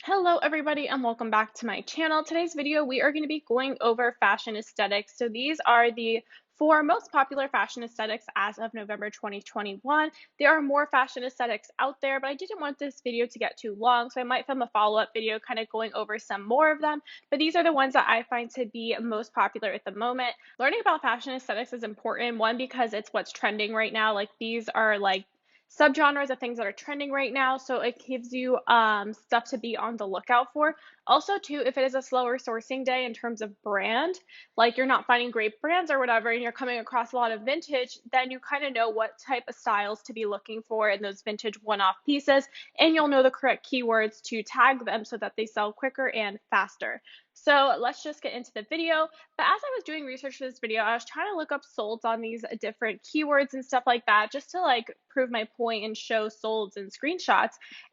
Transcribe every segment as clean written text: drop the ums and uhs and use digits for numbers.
Hello everybody and welcome back to my channel. Today's video we are going to be going over fashion aesthetics. So these are the four most popular fashion aesthetics as of November 2021. There are more fashion aesthetics out there, but I didn't want this video to get too long, so I might film a follow-up video kind of going over some more of them. But these are the ones that I find to be most popular at the moment. Learning about fashion aesthetics is important, one, because it's what's trending right now. Like these are like subgenres of things that are trending right now, so it gives you stuff to be on the lookout for. Also too, if it is a slower sourcing day in terms of brand, like you're not finding great brands or whatever, and you're coming across a lot of vintage, then you kind of know what type of styles to be looking for in those vintage one-off pieces, and you'll know the correct keywords to tag them so that they sell quicker and faster. So let's just get into the video. But as I was doing research for this video, I was trying to look up solds on these different keywords and stuff like that, just to like prove my point and show solds and screenshots.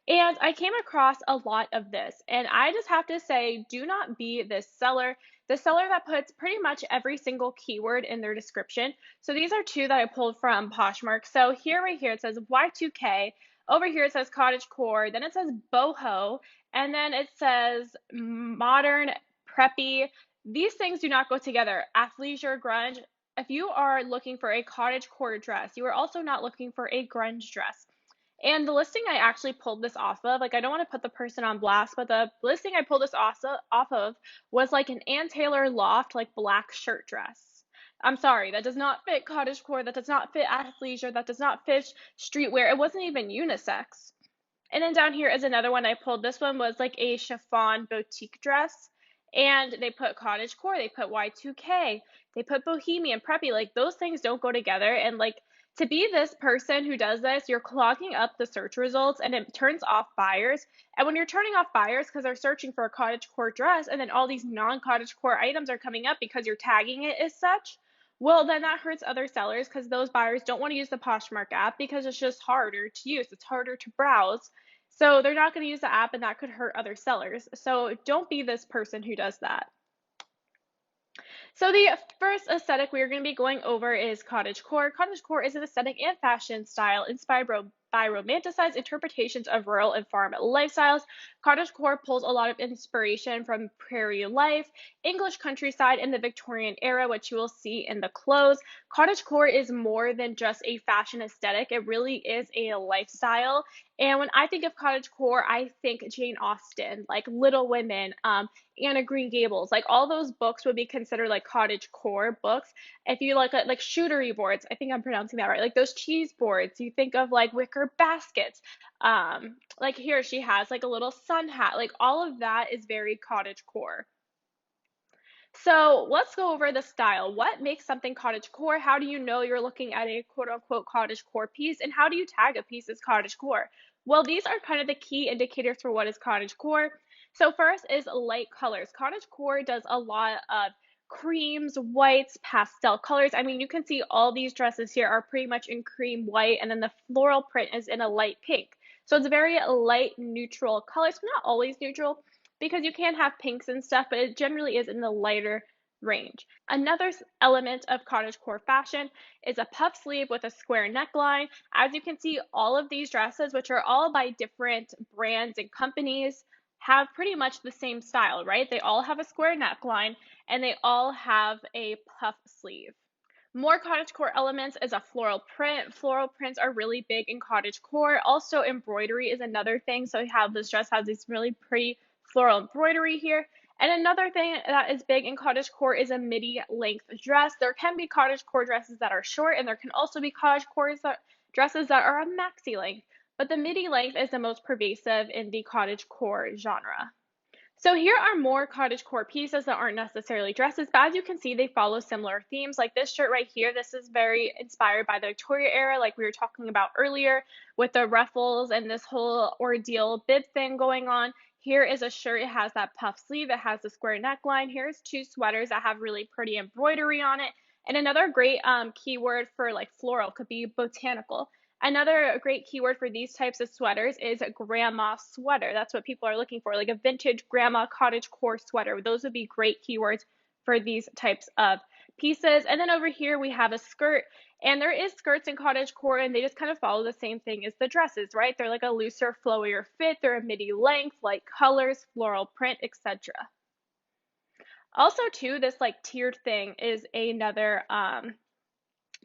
And I came across a lot of this. And I just have to say, do not be this seller. The seller that puts pretty much every single keyword in their description. So these are two that I pulled from Poshmark. So here, right here, it says Y2K. Over here, it says cottagecore. Then it says boho. And then it says modern preppy. These things do not go together. Athleisure, grunge. If you are looking for a cottagecore dress, you are also not looking for a grunge dress. And the listing I actually pulled this off of, like I don't want to put the person on blast, but the listing I pulled this off of was like an Ann Taylor loft, like black shirt dress. I'm sorry, that does not fit cottagecore, that does not fit athleisure, that does not fit streetwear. It wasn't even unisex. And then down here is another one I pulled. This one was like a chiffon boutique dress. And they put cottagecore, they put Y2K, they put bohemian, preppy. Like those things don't go together. And like to be this person who does this, you're clogging up the search results and it turns off buyers. And when you're turning off buyers because they're searching for a cottagecore dress and then all these non-cottagecore items are coming up because you're tagging it as such, well, then that hurts other sellers because those buyers don't want to use the Poshmark app because it's just harder to use. It's harder to browse. So they're not going to use the app and that could hurt other sellers. So don't be this person who does that. So the first aesthetic we are going to be going over is cottagecore. Cottagecore is an aesthetic and fashion style inspired by romanticized interpretations of rural and farm lifestyles. Cottagecore pulls a lot of inspiration from prairie life, English countryside, and the Victorian era, which you will see in the clothes. Cottagecore is more than just a fashion aesthetic. It really is a lifestyle. And when I think of cottagecore, I think Jane Austen, like Little Women, Anna Green Gables, like all those books would be considered like cottagecore books. If you like shootery boards, I think I'm pronouncing that right, like those cheese boards, you think of like wicker baskets. Like here she has like a little sun hat, like all of that is very cottagecore. So let's go over the style. What makes something cottagecore? How do you know you're looking at a quote unquote cottagecore piece? And how do you tag a piece as cottagecore? Well, these are kind of the key indicators for what is cottagecore. So first is light colors. Cottagecore does a lot of creams, whites, pastel colors. I mean, you can see all these dresses here are pretty much in cream white, and then the floral print is in a light pink. So it's very light, neutral colors, but not always neutral because you can have pinks and stuff, but it generally is in the lighter range. Another element of cottagecore fashion is a puff sleeve with a square neckline. As you can see, all of these dresses, which are all by different brands and companies, have pretty much the same style, right? They all have a square neckline and they all have a puff sleeve. More cottagecore elements is a floral print. Floral prints are really big in cottagecore. Also, embroidery is another thing. So you have this dress has this really pretty floral embroidery here. And another thing that is big in cottagecore is a midi length dress. There can be cottagecore dresses that are short, and there can also be cottagecore dresses that are a maxi length. But the midi length is the most pervasive in the cottagecore genre. So here are more cottagecore pieces that aren't necessarily dresses, but as you can see, they follow similar themes. Like this shirt right here, this is very inspired by the Victoria era, like we were talking about earlier, with the ruffles and this whole ordeal bib thing going on. Here is a shirt, it has that puff sleeve, it has the square neckline. Here's two sweaters that have really pretty embroidery on it. And another great keyword for like floral could be botanical. Another great keyword for these types of sweaters is grandma sweater. That's what people are looking for, like a vintage grandma cottagecore sweater. Those would be great keywords for these types of pieces. And then over here we have a skirt, and there is skirts in cottagecore, and they just kind of follow the same thing as the dresses, right? They're like a looser, flowier fit. They're a midi length, light colors, floral print, etc. Also, too, this like tiered thing is another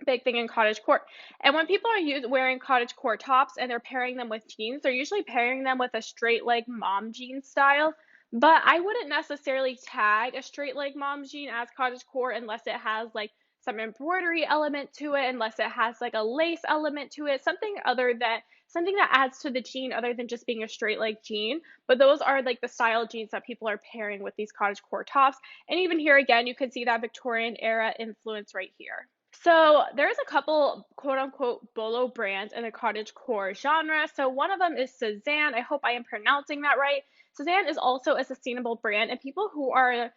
big thing in cottagecore. And when people are wearing cottagecore tops and they're pairing them with jeans, they're usually pairing them with a straight leg mom jean style. But I wouldn't necessarily tag a straight leg mom jean as cottagecore unless it has like some embroidery element to it, unless it has like a lace element to it, something that adds to the jean other than just being a straight leg jean. But those are like the style jeans that people are pairing with these cottagecore tops. And even here again, you can see that Victorian era influence right here. So there's a couple quote unquote bolo brands in the cottagecore genre. So one of them is Cezanne. I hope I am pronouncing that right. Cezanne is also a sustainable brand, and people who are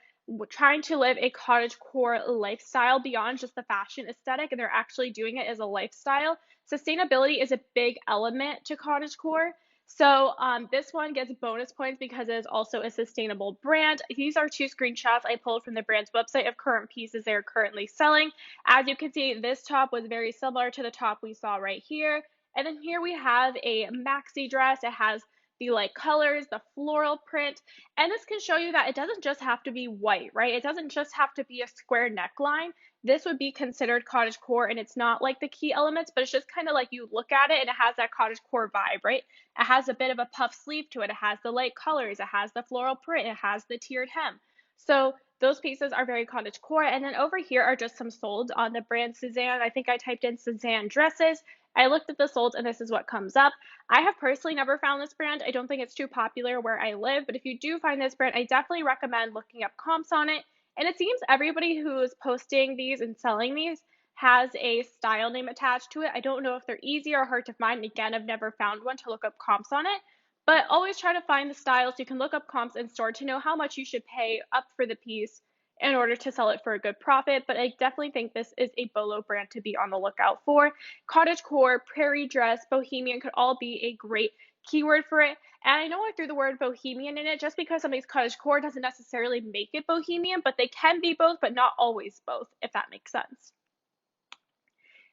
trying to live a cottagecore lifestyle beyond just the fashion aesthetic, and they're actually doing it as a lifestyle. Sustainability is a big element to cottagecore. So this one gets bonus points because it is also a sustainable brand. These are two screenshots I pulled from the brand's website of current pieces they are currently selling. As you can see, this top was very similar to the top we saw right here. And then here we have a maxi dress. It has the light colors, the floral print, and this can show you that it doesn't just have to be white, right? It doesn't just have to be a square neckline. This would be considered cottagecore, and it's not like the key elements, but it's just kind of like you look at it and it has that cottagecore vibe, right? It has a bit of a puff sleeve to it. It has the light colors. It has the floral print. It has the tiered hem. So those pieces are very cottagecore. And then over here are just some solds on the brand Cezanne. I think I typed in Cezanne dresses. I looked at the solds and this is what comes up. I have personally never found this brand. I don't think it's too popular where I live, but if you do find this brand, I definitely recommend looking up comps on it. And it seems everybody who's posting these and selling these has a style name attached to it. I don't know if they're easy or hard to find. Again, I've never found one to look up comps on it, but always try to find the styles. You can look up comps in store to know how much you should pay up for the piece in order to sell it for a good profit. But I definitely think this is a bolo brand to be on the lookout for. Cottagecore, prairie dress, bohemian could all be a great keyword for it. And I know I threw the word bohemian in it just because something's cottagecore doesn't necessarily make it bohemian, but they can be both, but not always both, if that makes sense.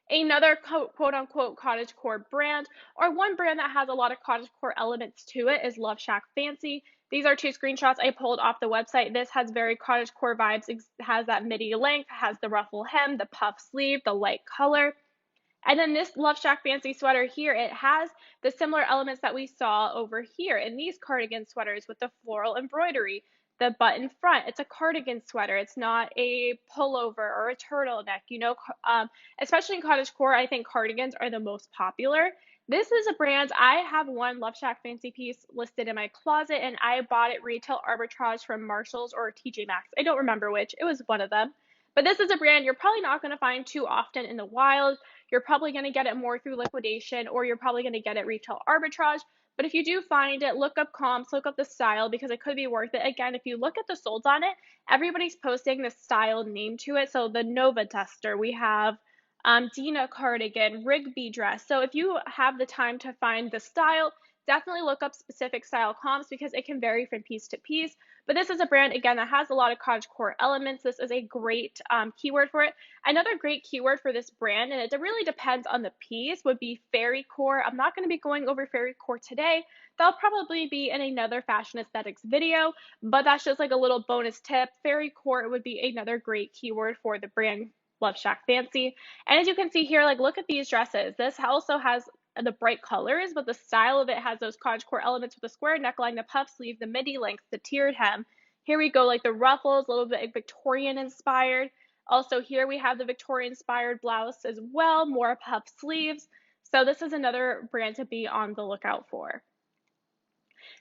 Another quote unquote cottagecore brand, or one brand that has a lot of cottagecore elements to it, is Love Shack Fancy. These are two screenshots I pulled off the website. This has very cottagecore vibes. It has that midi length, has the ruffle hem, the puff sleeve, the light color. And then this Love Shack Fancy sweater here, it has the similar elements that we saw over here in these cardigan sweaters with the floral embroidery, the button front. It's a cardigan sweater. It's not a pullover or a turtleneck. Especially in cottagecore, I think cardigans are the most popular. This is a brand, I have one Love Shack Fancy piece listed in my closet, and I bought it retail arbitrage from Marshalls or TJ Maxx. I don't remember which. It was one of them. But this is a brand you're probably not going to find too often in the wild. You're probably going to get it more through liquidation, or you're probably going to get it retail arbitrage. But if you do find it, look up comps, look up the style, because it could be worth it. Again, if you look at the solds on it, everybody's posting the style name to it. So the Nova Tester, we have Dina cardigan, Rigby dress. So if you have the time to find the style, definitely look up specific style comps because it can vary from piece to piece. But this is a brand, again, that has a lot of cottagecore elements. This is a great keyword for it. Another great keyword for this brand, and it really depends on the piece, would be fairy core. I'm not going to be going over fairy core today. That'll probably be in another fashion aesthetics video, but that's just like a little bonus tip. Fairy core would be another great keyword for the brand Love Shack Fancy. And as you can see here, like look at these dresses. This also has the bright colors, but the style of it has those cottagecore elements with the square neckline, the puff sleeve, the midi length, the tiered hem. Here we go, like the ruffles, a little bit Victorian inspired. Also here we have the Victorian inspired blouse as well, more puff sleeves. So this is another brand to be on the lookout for.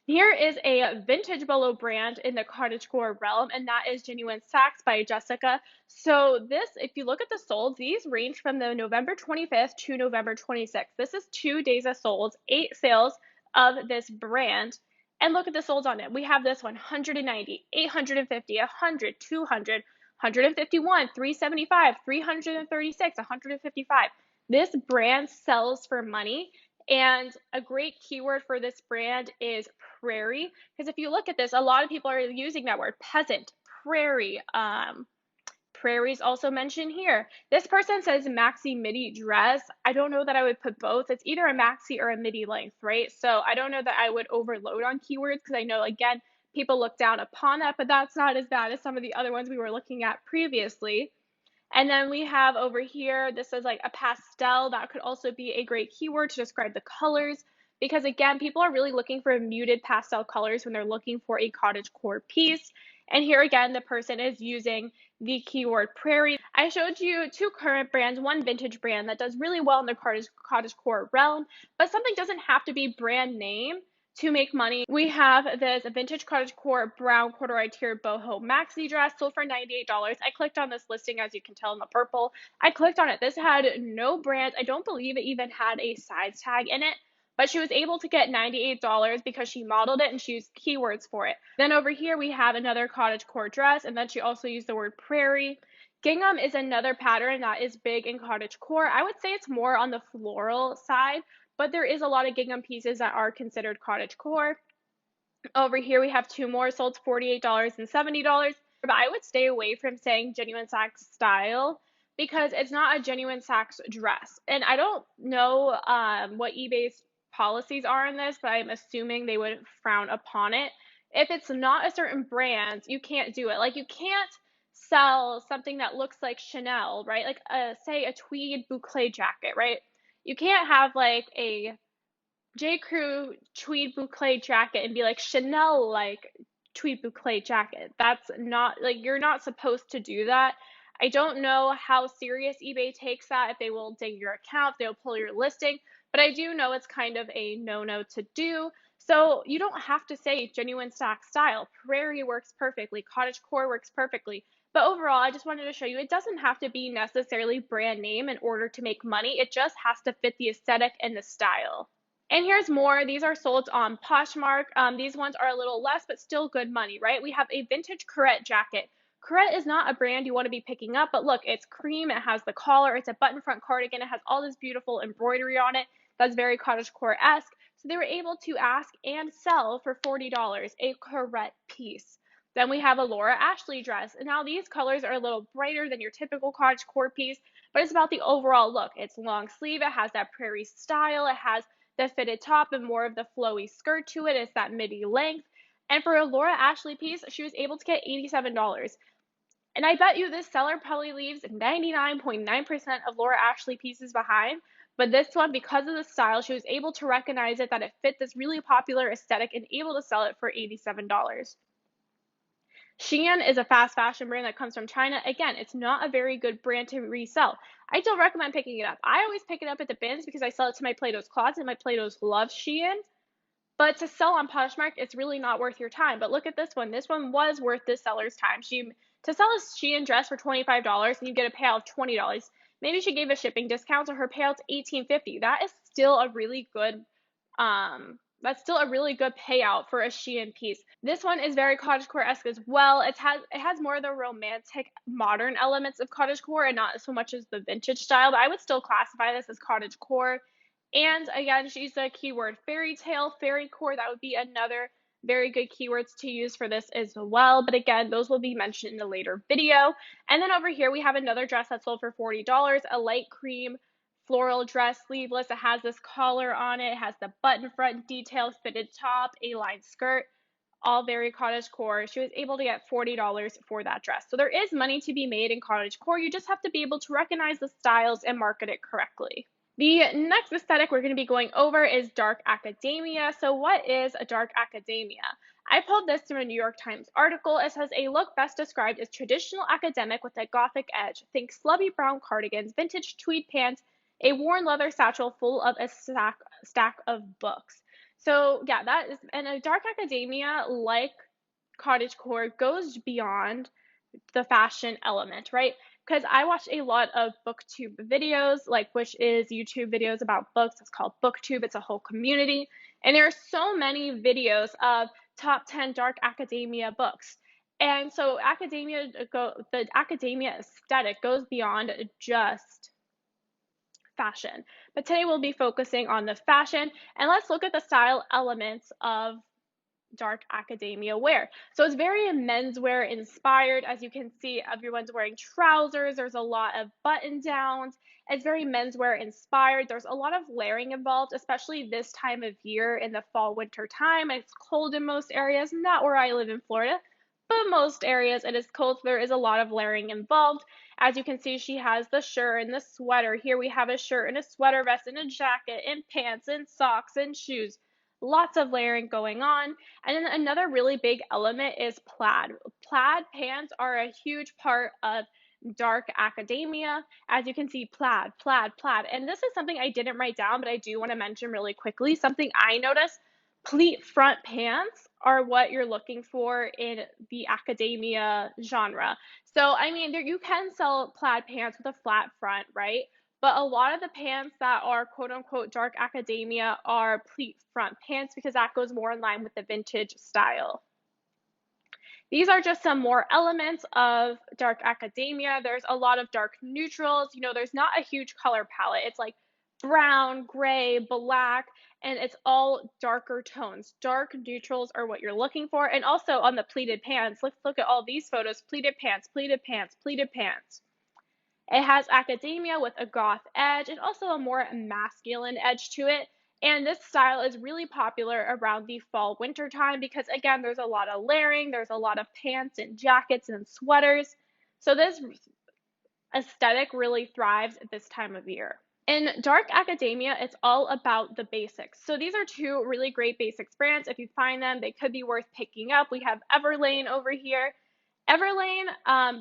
Here is a vintage bolo brand in the cottagecore realm, and that is Genuine Sacks by Jessica. So this, if you look at the solds, these range from the November 25th to November 26th. This is 2 days of solds, 8 sales of this brand. And look at the solds on it. We have this one, 190, 850, 100, 200, 151, 375, 336, 155. This brand sells for money. And a great keyword for this brand is prairie, because if you look at this, a lot of people are using that word peasant, prairie, prairie is also mentioned here. This person says maxi midi dress. I don't know that I would put both. It's either a maxi or a midi length, right? So I don't know that I would overload on keywords because I know, again, people look down upon that, but that's not as bad as some of the other ones we were looking at previously. And then we have over here, this is like a pastel. That could also be a great keyword to describe the colors because, again, people are really looking for muted pastel colors when they're looking for a cottagecore piece. And here again, the person is using the keyword prairie. I showed you two current brands, one vintage brand that does really well in the cottagecore realm, but something doesn't have to be brand name to make money. We have this vintage cottagecore brown corduroy tier boho maxi dress sold for $98. I clicked on this listing, as you can tell in the purple. I clicked on it. This had no brands. I don't believe it even had a size tag in it, but she was able to get $98 because she modeled it and she used keywords for it. Then over here we have another cottagecore dress, and then she also used the word prairie. Gingham is another pattern that is big in cottagecore. I would say it's more on the floral side, but there is a lot of gingham pieces that are considered cottagecore. Over here, we have two more sold $48 and $70. But I would stay away from saying genuine sax style because it's not a genuine sax dress. And I don't know what eBay's policies are on this, but I'm assuming they would frown upon it. If it's not a certain brand, you can't do it. Like, you can't sell something that looks like Chanel, right? Like, say a tweed boucle jacket, right? You can't have like a J. Crew tweed boucle jacket and be like Chanel like tweed boucle jacket. That's not like, you're not supposed to do that. I don't know how serious eBay takes that, if they will ding your account, if they'll pull your listing, but I do know it's kind of a no-no to do. So you don't have to say genuine stock style. Prairie works perfectly, cottagecore works perfectly. But overall, I just wanted to show you it doesn't have to be necessarily brand name in order to make money. It just has to fit the aesthetic and the style. And here's more. These are sold on Poshmark. These ones are a little less, but still good money, right? We have a vintage Corette jacket. Corette is not a brand you want to be picking up, but look, it's cream. It has the collar. It's a button front cardigan. It has all this beautiful embroidery on it. That's very cottagecore-esque. So they were able to ask and sell for $40 a Corette piece. Then we have a Laura Ashley dress. And now these colors are a little brighter than your typical cottagecore piece, but it's about the overall look. It's long sleeve. It has that prairie style. It has the fitted top and more of the flowy skirt to it. It's that midi length. And for a Laura Ashley piece, she was able to get $87. And I bet you this seller probably leaves 99.9% of Laura Ashley pieces behind. But this one, because of the style, she was able to recognize it, that it fit this really popular aesthetic, and able to sell it for $87. Shein is a fast fashion brand that comes from China. Again, it's not a very good brand to resell. I don't recommend picking it up. I always pick it up at the bins because I sell it to my Play-Doh's closet. My Play-Doh's love Shein. But to sell on Poshmark, it's really not worth your time. But look at this one. This one was worth this seller's time. To sell a Shein dress for $25 and you get a payout of $20. Maybe she gave a shipping discount, so her payout's $18.50. That is still a really good that's still a really good payout for a Shein piece. This one is very cottagecore-esque as well. It has more of the romantic modern elements of cottagecore and not so much as the vintage style, but I would still classify this as cottagecore. And again, she's a keyword fairy tale, fairy core. That would be another very good keywords to use for this as well. But again, those will be mentioned in a later video. And then over here, we have another dress that sold for $40, a light cream floral dress, sleeveless. It has this collar on it. It has the button front detail, fitted top, A-line skirt, all very cottagecore. She was able to get $40 for that dress. So there is money to be made in cottagecore. You just have to be able to recognize the styles and market it correctly. The next aesthetic we're going to be going over is dark academia. So what is a dark academia? I pulled this from a New York Times article. It says a look best described as traditional academic with a gothic edge. Think slubby brown cardigans, vintage tweed pants, a worn leather satchel full of a stack of books. So yeah, that is, and a dark academia, like cottagecore, goes beyond the fashion element, right? Because I watch a lot of booktube videos, like, which is YouTube videos about books. It's called booktube. It's a whole community. And there are so many videos of top 10 dark academia books. And so the academia aesthetic goes beyond just fashion. But today we'll be focusing on the fashion, and let's look at the style elements of dark academia wear. So it's very menswear inspired. As you can see, everyone's wearing trousers. There's a lot of button downs. It's very menswear inspired. There's a lot of layering involved, especially this time of year in the fall winter time. It's cold in most areas, not where I live in Florida, but most areas it is cold. So there is a lot of layering involved. As you can see, she has the shirt and the sweater. Here we have a shirt and a sweater vest and a jacket and pants and socks and shoes. Lots of layering going on. And then another really big element is plaid. Plaid pants are a huge part of dark academia. As you can see, plaid, plaid, plaid. And this is something I didn't write down, but I do want to mention really quickly. Something I noticed, pleat front pants are what you're looking for in the academia genre. So, I mean, you can sell plaid pants with a flat front, right? But a lot of the pants that are quote unquote dark academia are pleat front pants because that goes more in line with the vintage style. These are just some more elements of dark academia. There's a lot of dark neutrals. There's not a huge color palette. It's like brown, gray, black, and it's all darker tones. Dark neutrals are what you're looking for. And also on the pleated pants, let's look at all these photos. Pleated pants, pleated pants, pleated pants. It has academia with a goth edge and also a more masculine edge to it. And this style is really popular around the fall winter time because again, there's a lot of layering, there's a lot of pants and jackets and sweaters. So this aesthetic really thrives at this time of year. In dark academia, it's all about the basics. So these are two really great basics brands. If you find them, they could be worth picking up. We have Everlane over here. Everlane,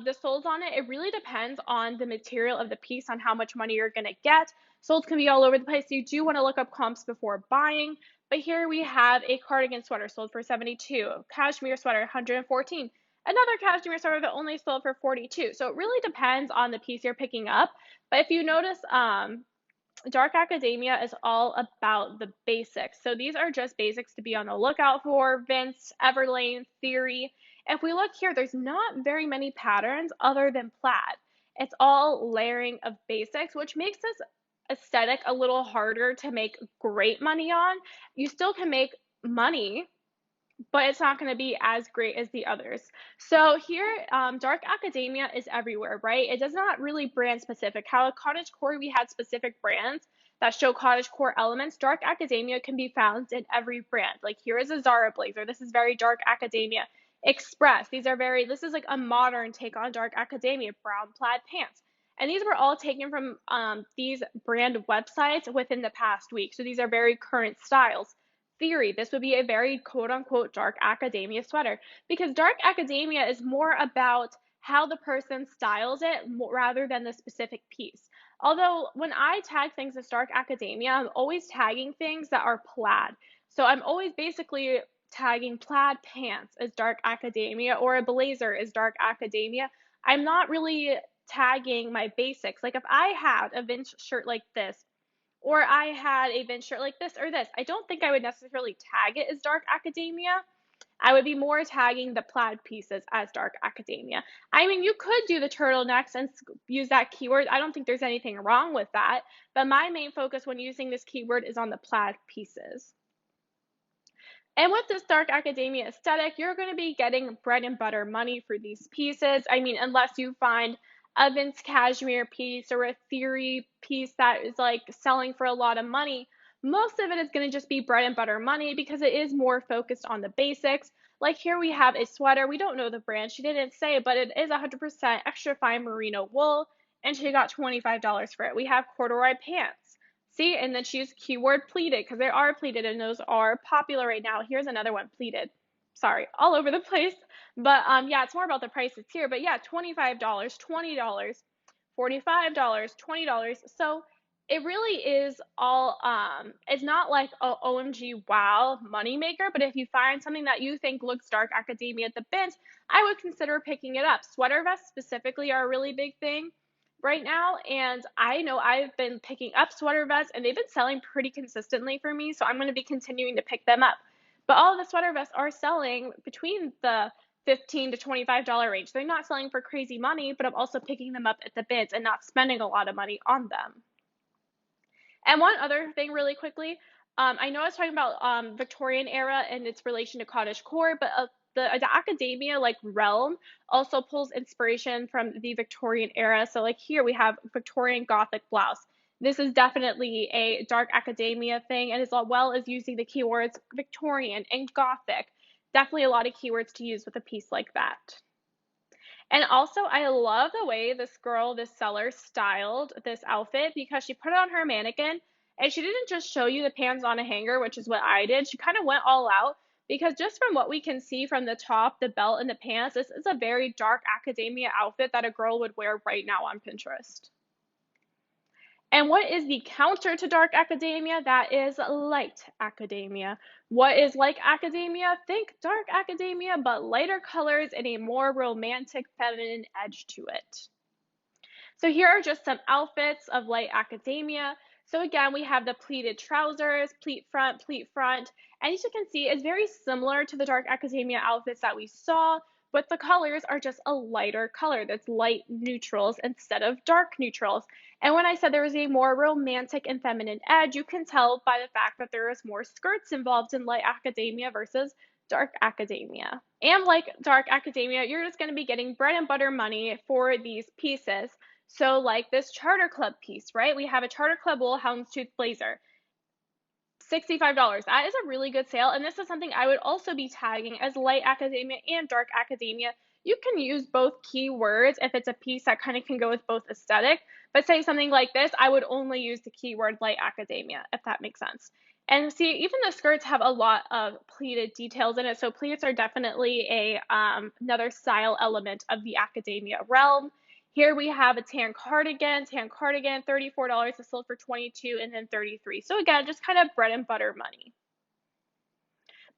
the soles on it, it really depends on the material of the piece, on how much money you're going to get. Soles can be all over the place. So you do want to look up comps before buying. But here we have a cardigan sweater sold for $72, cashmere sweater $114, another cashmere sweater that only sold for $42. So it really depends on the piece you're picking up. But if you notice, dark academia is all about the basics. So these are just basics to be on the lookout for. Vince, Everlane, Theory. If we look here, there's not very many patterns other than plaid. It's all layering of basics, which makes this aesthetic a little harder to make great money on. You still can make money, but it's not going to be as great as the others. So here, dark academia is everywhere, right? It does not really brand specific. How at Cottagecore we had specific brands that show Cottagecore elements. Dark academia can be found in every brand. Like here is a Zara blazer. This is very dark academia. Express. This is like a modern take on dark academia. Brown plaid pants. And these were all taken from these brand websites within the past week. So these are very current styles. Theory, this would be a very quote unquote dark academia sweater because dark academia is more about how the person styles it rather than the specific piece. Although when I tag things as dark academia, I'm always tagging things that are plaid. So I'm always basically tagging plaid pants as dark academia or a blazer as dark academia. I'm not really tagging my basics. Like if I had a vintage shirt like this, or I had a Vince shirt like this or this, I don't think I would necessarily tag it as dark academia. I would be more tagging the plaid pieces as dark academia. I mean, you could do the turtlenecks and use that keyword. I don't think there's anything wrong with that. But my main focus when using this keyword is on the plaid pieces. And with this dark academia aesthetic, you're going to be getting bread and butter money for these pieces. I mean, unless you find a Vince cashmere piece or a Theory piece that is like selling for a lot of money, most of it is going to just be bread and butter money because it is more focused on the basics. Like here we have a sweater. We don't know the brand. She didn't say, but it is 100% extra fine merino wool, and she got $25 for it. We have corduroy pants. See, and then she used keyword pleated because they are pleated and those are popular right now. Here's another one, pleated. Sorry, all over the place. But yeah, it's more about the prices here. But yeah, $25, $20, $45, $20. So it really is all it's not like a OMG wow moneymaker, but if you find something that you think looks dark academia at the bins, I would consider picking it up. Sweater vests specifically are a really big thing right now, and I know I've been picking up sweater vests and they've been selling pretty consistently for me, so I'm going to be continuing to pick them up. But all of the sweater vests are selling between the $15 to $25 range. They're not selling for crazy money, but I'm also picking them up at the bins and not spending a lot of money on them. And one other thing really quickly, I know I was talking about Victorian era and its relation to cottagecore, but the academia like realm also pulls inspiration from the Victorian era. So like here we have Victorian Gothic blouse. This is definitely a dark academia thing, and as well as using the keywords Victorian and Gothic. Definitely a lot of keywords to use with a piece like that. And also, I love the way this girl, this seller, styled this outfit because she put it on her mannequin and she didn't just show you the pants on a hanger, which is what I did. She kind of went all out because just from what we can see from the top, the belt, and the pants, this is a very dark academia outfit that a girl would wear right now on Pinterest. And what is the counter to dark academia? That is light academia. What is like academia? Think dark academia, but lighter colors and a more romantic feminine edge to it. So here are just some outfits of light academia. So again, we have the pleated trousers, pleat front, and as you can see, it's very similar to the dark academia outfits that we saw, but the colors are just a lighter color. That's light neutrals instead of dark neutrals. And when I said there was a more romantic and feminine edge, you can tell by the fact that there is more skirts involved in light academia versus dark academia. And like dark academia, you're just going to be getting bread and butter money for these pieces. So like this Charter Club piece, right? We have a Charter Club wool houndstooth blazer. $65. That is a really good sale, and this is something I would also be tagging as light academia and dark academia. You can use both keywords if it's a piece that kind of can go with both aesthetic, but say something like this, I would only use the keyword light academia, if that makes sense. And see, even the skirts have a lot of pleated details in it, so pleats are definitely another style element of the academia realm. Here we have a tan cardigan, $34. It sold for 22 and then 33. So again, just kind of bread and butter money.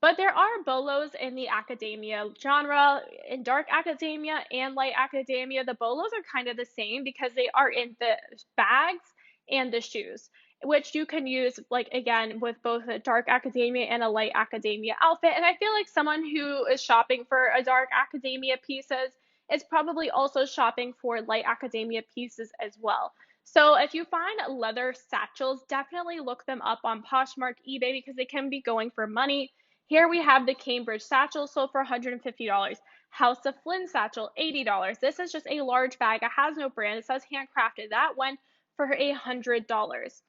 But there are bolos in the academia genre. In dark academia and light academia, the bolos are kind of the same because they are in the bags and the shoes, which you can use, like, again, with both a dark academia and a light academia outfit. And I feel like someone who is shopping for a dark academia pieces is probably also shopping for light academia pieces as well. So if you find leather satchels, definitely look them up on Poshmark, eBay, because they can be going for money. Here we have the Cambridge satchel, sold for $150. House of Flynn satchel, $80. This is just a large bag. It has no brand. It says handcrafted. That went for $100.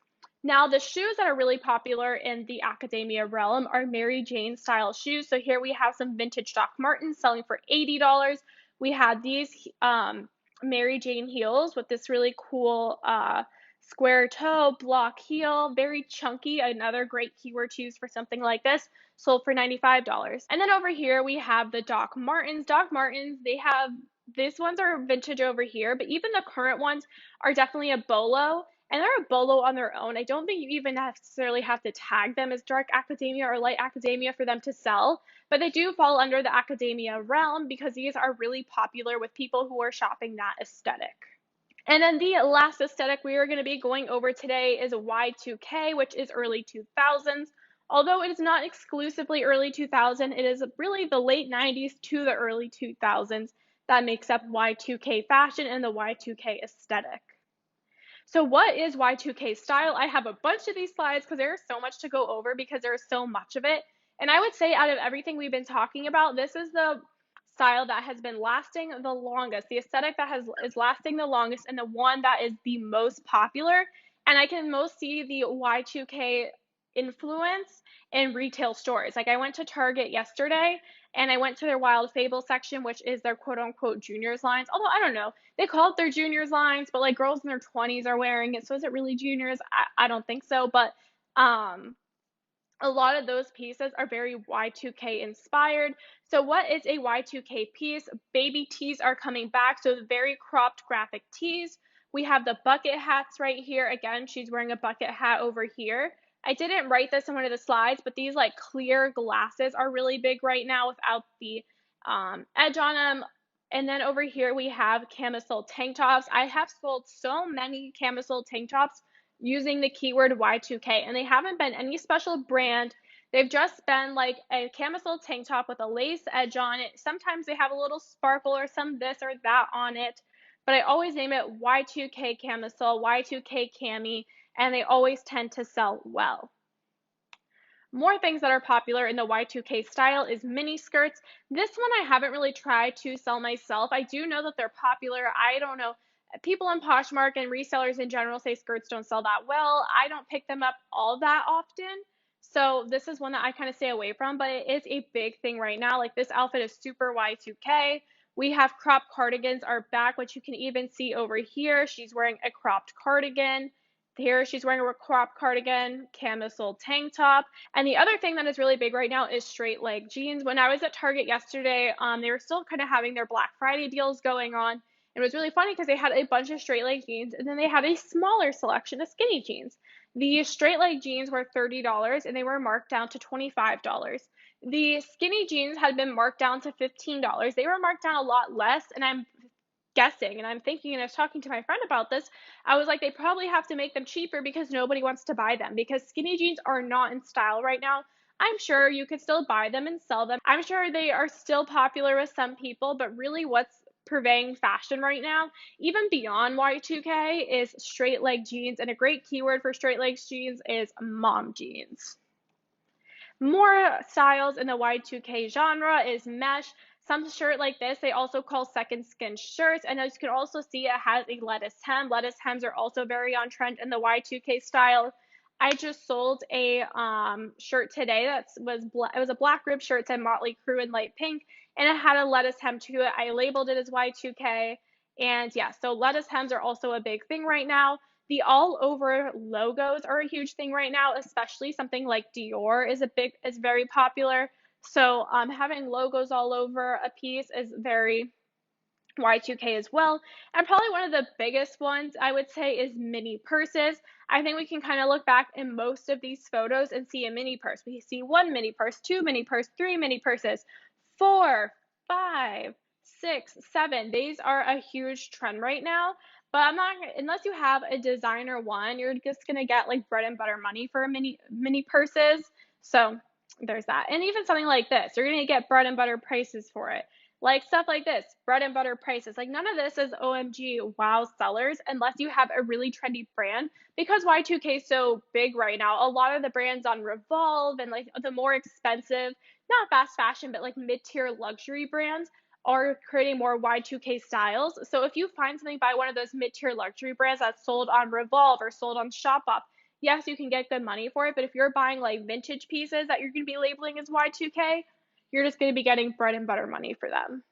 Now, the shoes that are really popular in the academia realm are Mary Jane style shoes. So here we have some vintage Doc Martens selling for $80. We had these Mary Jane heels with this really cool square toe, block heel, very chunky, another great keyword to use for something like this, sold for $95. And then over here we have the Doc Martens. Doc Martens, these ones are vintage over here, but even the current ones are definitely a bolo, and they're a bolo on their own. I don't think you even necessarily have to tag them as dark academia or light academia for them to sell, but they do fall under the academia realm because these are really popular with people who are shopping that aesthetic. And then the last aesthetic we are going to be going over today is Y2K, which is early 2000s. Although it is not exclusively early 2000, it is really the late 90s to the early 2000s that makes up Y2K fashion and the Y2K aesthetic. So what is Y2K style? I have a bunch of these slides because there's so much to go over because there's so much of it. And I would say out of everything we've been talking about, this is the style that has been lasting the longest, the aesthetic that is lasting the longest, and the one that is the most popular. And I can most see the Y2K influence in retail stores. Like I went to Target yesterday and I went to their Wild Fable section, which is their quote unquote juniors lines. Although I don't know, they call it their juniors lines, but like girls in their 20s are wearing it. So is it really juniors? I don't think so. But a lot of those pieces are very Y2K inspired. So what is a Y2K piece? Baby tees are coming back, so very cropped graphic tees. We have the bucket hats right here. Again, she's wearing a bucket hat over here. I didn't write this in one of the slides, but these like clear glasses are really big right now without the edge on them. And then over here we have camisole tank tops. I have sold so many camisole tank tops using the keyword Y2K, and they haven't been any special brand. They've just been like a camisole tank top with a lace edge on it. Sometimes they have a little sparkle or some this or that on it, but I always name it Y2K camisole, Y2K cami, and they always tend to sell well. More things that are popular in the Y2K style is mini skirts. This one I haven't really tried to sell myself. I do know that they're popular. I don't know. People in Poshmark and resellers in general say skirts don't sell that well. I don't pick them up all that often. So this is one that I kind of stay away from, but it is a big thing right now. Like this outfit is super Y2K. We have crop cardigans are back, which you can even see over here. She's wearing a cropped cardigan. Here she's wearing a cropped cardigan, camisole tank top. And the other thing that is really big right now is straight leg jeans. When I was at Target yesterday, they were still kind of having their Black Friday deals going on. It was really funny because they had a bunch of straight leg jeans and then they had a smaller selection of skinny jeans. The straight leg jeans were $30 and they were marked down to $25. The skinny jeans had been marked down to $15. They were marked down a lot less, and I'm guessing and I'm thinking, and I was talking to my friend about this, I was like, they probably have to make them cheaper because nobody wants to buy them because skinny jeans are not in style right now. I'm sure you could still buy them and sell them. I'm sure they are still popular with some people, but really what's purveying fashion right now, even beyond Y2K, is straight leg jeans. And a great keyword for straight leg jeans is mom jeans. More styles in the Y2K genre is mesh. Some shirt like this, they also call second skin shirts. And as you can also see, it has a lettuce hem. Lettuce hems are also very on trend in the Y2K style. I just sold a shirt today it was a black rib shirt, said Motley Crue in light pink, and it had a lettuce hem to it. I labeled it as Y2K. And yeah, so lettuce hems are also a big thing right now. The all over logos are a huge thing right now, especially something like Dior is very popular. So having logos all over a piece is very Y2K as well. And probably one of the biggest ones I would say is mini purses. I think we can kind of look back in most of these photos and see a mini purse. We see one mini purse, two mini purse, three mini purses, four, five, six, seven. These are a huge trend right now. But I'm not unless you have a designer one, you're just gonna get like bread and butter money for mini purses. So there's that. And even something like this, you're gonna get bread and butter prices for it. Like stuff like this, bread and butter prices. Like none of this is OMG wow sellers unless you have a really trendy brand because Y2K is so big right now. A lot of the brands on Revolve and like the more expensive, not fast fashion, but like mid-tier luxury brands are creating more Y2K styles. So if you find something by one of those mid-tier luxury brands that's sold on Revolve or sold on Shopbop, yes, you can get good money for it. But if you're buying like vintage pieces that you're going to be labeling as Y2K, you're just going to be getting bread and butter money for them.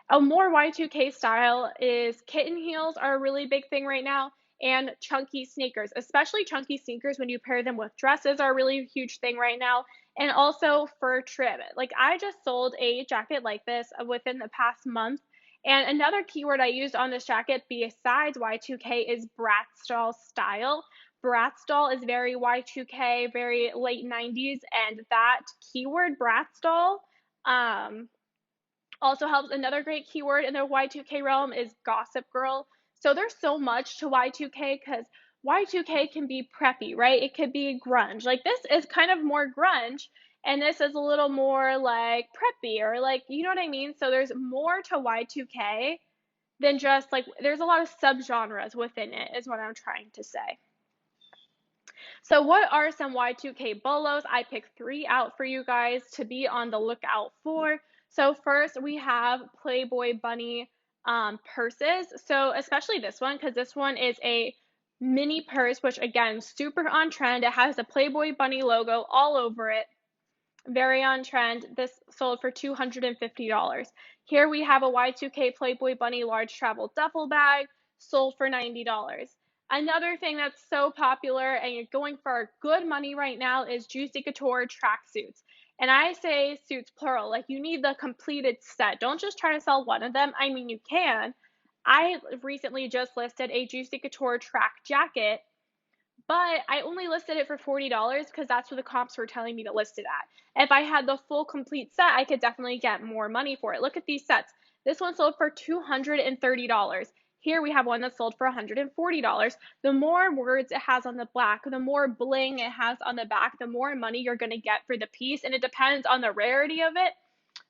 A more Y2K style is kitten heels are a really big thing right now, and chunky sneakers, especially chunky sneakers when you pair them with dresses are a really huge thing right now, and also fur trim. Like I just sold a jacket like this within the past month, and another keyword I used on this jacket besides Y2K is Bratz doll style. Bratz doll is very Y2K, very late 90s, and that keyword Bratz doll also helps. Another great keyword in the Y2K realm is Gossip Girl. So there's so much to Y2K because Y2K can be preppy, right? It could be grunge. Like this is kind of more grunge, and this is a little more like preppy or like, you know what I mean? So there's more to Y2K than just like, there's a lot of subgenres within it, is what I'm trying to say. So what are some Y2K bolos? I picked three out for you guys to be on the lookout for. So first we have Playboy Bunny purses. So especially this one, because this one is a mini purse, which again, super on trend. It has the Playboy Bunny logo all over it. Very on trend. This sold for $250. Here we have a Y2K Playboy Bunny large travel duffel bag, sold for $90. Another thing that's so popular and you're going for good money right now is Juicy Couture tracksuits. And I say suits plural, like you need the completed set. Don't just try to sell one of them. I mean, you can. I recently just listed a Juicy Couture track jacket, but I only listed it for $40 because that's what the comps were telling me to list it at. If I had the full complete set, I could definitely get more money for it. Look at these sets. This one sold for $230. Here we have one that sold for $140. The more words it has on the back, the more bling it has on the back, the more money you're going to get for the piece, and it depends on the rarity of it.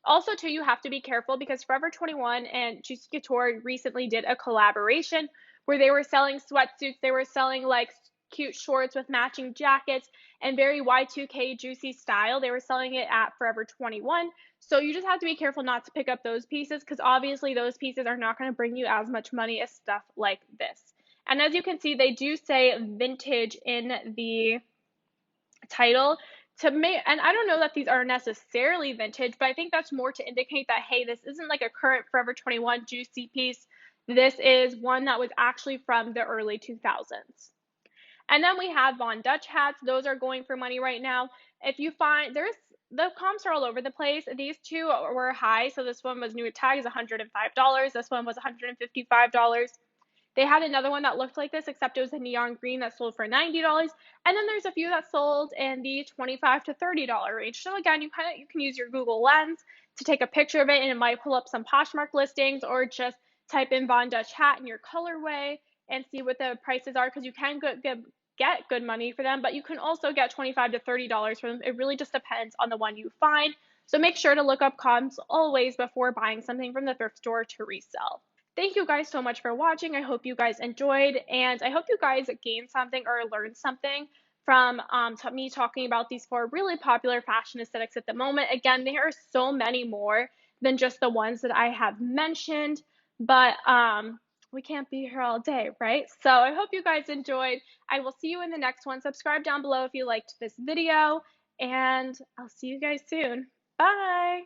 Also, too, you have to be careful because Forever 21 and Juicy Couture recently did a collaboration where they were selling sweatsuits. They were selling like cute shorts with matching jackets and very Y2K juicy style. They were selling it at Forever 21. So you just have to be careful not to pick up those pieces because obviously those pieces are not going to bring you as much money as stuff like this. And as you can see, they do say vintage in the title to make, and I don't know that these are necessarily vintage, but I think that's more to indicate that, hey, this isn't like a current Forever 21 juicy piece. This is one that was actually from the early 2000s. And then we have Von Dutch hats. Those are going for money right now. If you find, the comps are all over the place. These two were high. So this one was new at tag is $105. This one was $155. They had another one that looked like this, except it was a neon green that sold for $90. And then there's a few that sold in the $25 to $30 range. So again, you can use your Google Lens to take a picture of it, and it might pull up some Poshmark listings, or just type in Von Dutch hat in your colorway and see what the prices are, because you can get good money for them, but you can also get $25 to $30 for them. It really just depends on the one you find. So make sure to look up comps always before buying something from the thrift store to resell. Thank you guys so much for watching. I hope you guys enjoyed, and I hope you guys gained something or learned something from me talking about these 4 really popular fashion aesthetics at the moment. Again, there are so many more than just the ones that I have mentioned, but we can't be here all day, right? So I hope you guys enjoyed. I will see you in the next one. Subscribe down below if you liked this video, and I'll see you guys soon. Bye!